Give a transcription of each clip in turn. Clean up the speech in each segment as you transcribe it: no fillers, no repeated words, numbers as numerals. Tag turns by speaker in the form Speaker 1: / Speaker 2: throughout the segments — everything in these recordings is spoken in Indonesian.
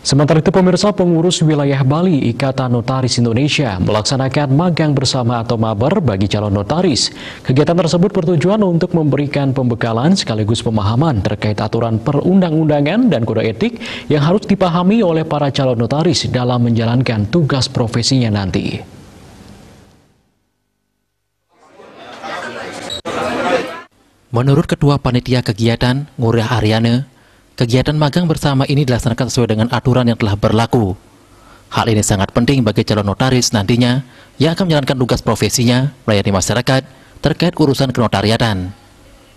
Speaker 1: Sementara itu pemirsa, pengurus wilayah Bali Ikatan Notaris Indonesia melaksanakan magang bersama atau mabar bagi calon notaris. Kegiatan tersebut bertujuan untuk memberikan pembekalan sekaligus pemahaman terkait aturan perundang-undangan dan kode etik yang harus dipahami oleh para calon notaris dalam menjalankan tugas profesinya nanti.
Speaker 2: Menurut Ketua Panitia Kegiatan, Ngurah Aryana, kegiatan magang bersama ini dilaksanakan sesuai dengan aturan yang telah berlaku. Hal ini sangat penting bagi calon notaris nantinya yang akan menjalankan tugas profesinya melayani masyarakat terkait urusan kenotariatan.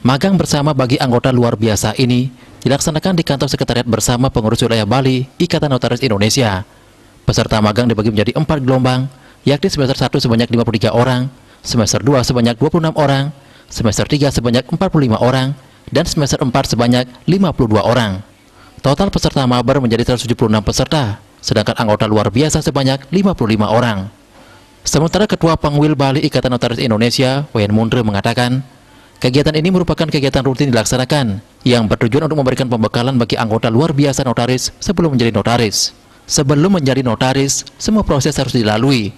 Speaker 2: Magang bersama bagi anggota luar biasa ini dilaksanakan di kantor sekretariat bersama pengurus wilayah Bali Ikatan Notaris Indonesia. Peserta magang dibagi menjadi 4 gelombang, yakni semester 1 sebanyak 53 orang, semester 2 sebanyak 26 orang, semester 3 sebanyak 45 orang, dan semester 4 sebanyak 52 orang. Total peserta mabar menjadi 176 peserta, sedangkan anggota luar biasa sebanyak 55 orang. Sementara Ketua Pangwil Bali Ikatan Notaris Indonesia, Wayan Mundre, mengatakan, kegiatan ini merupakan kegiatan rutin dilaksanakan yang bertujuan untuk memberikan pembekalan bagi anggota luar biasa notaris sebelum menjadi notaris. Sebelum menjadi notaris, semua proses harus dilalui.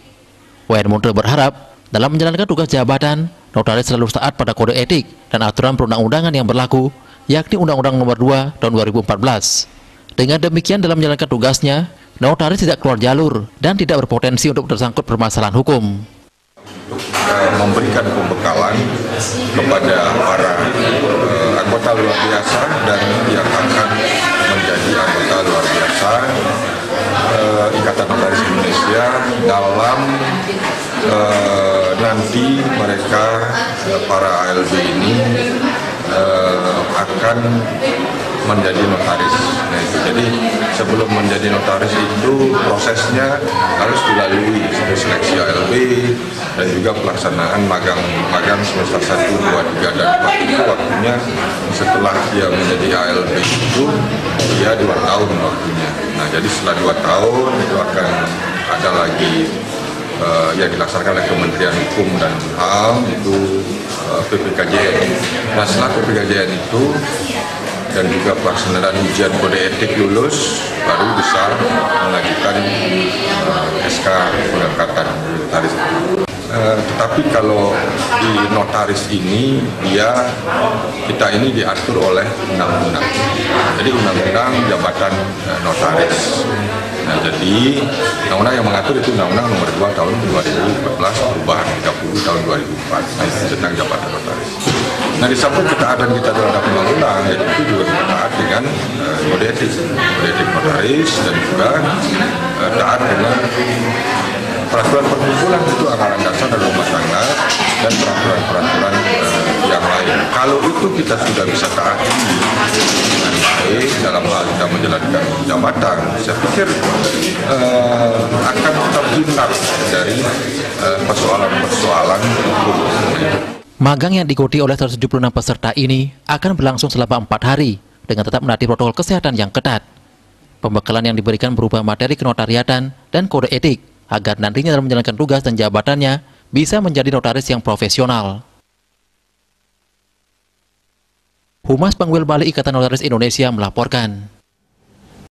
Speaker 2: Wayan Mundre berharap dalam menjalankan tugas jabatan, notaris selalu taat pada kode etik dan aturan perundang-undangan yang berlaku, yakni Undang-Undang Nomor 2 Tahun 2014. Dengan demikian, dalam menjalankan tugasnya, notaris tidak keluar jalur dan tidak berpotensi untuk tersangkut permasalahan hukum.
Speaker 3: Memberikan pembekalan kepada para anggota luar biasa dan yang akan menjadi anggota luar biasa Ikatan Notaris Indonesia dalam nanti mereka para ALB ini akan menjadi notaris. Nah, jadi sebelum menjadi notaris itu prosesnya harus dilalui seleksi ALB dan juga pelaksanaan magang semester 1, 2, 3, dan 4 itu waktunya setelah dia menjadi ALB itu dia 2 tahun waktunya. Nah, jadi setelah 2 tahun itu akan ada lagi yang dilaksanakan oleh Kementerian Hukum dan HAM itu PPKJN. Nah, setelah PPKJN itu dan juga pelaksanaan ujian kode etik lulus, baru bisa mengajukan SK pengangkatan notaris. Tetapi kalau di notaris ini kita ini diatur oleh undang-undang. Jadi undang-undang jabatan notaris. Nah, jadi undang-undang yang mengatur itu Undang-Undang Nomor 2 Tahun 2014 perubahan 30 Tahun 2004 tentang jabatan notaris. Nah, di samping ketaatan kita terhadap undang-undang, itu juga kita taat dengan kode etik notaris dan juga taat dengan peraturan perkumpulan itu anggaran dasar dan rumah tangga dan peraturan-peraturan yang lain. Kalau itu kita sudah bisa taati dengan baik dalam hal kita menjalankan jabatan, saya pikir akan terhindar dari persoalan-persoalan hukum.
Speaker 2: Magang yang diikuti oleh 176 peserta ini akan berlangsung selama 4 hari dengan tetap menaati protokol kesehatan yang ketat. Pembekalan yang diberikan berupa materi kenotariatan dan kode etik agar nantinya dalam menjalankan tugas dan jabatannya bisa menjadi notaris yang profesional. Humas Pangwil Bali Ikatan Notaris Indonesia melaporkan.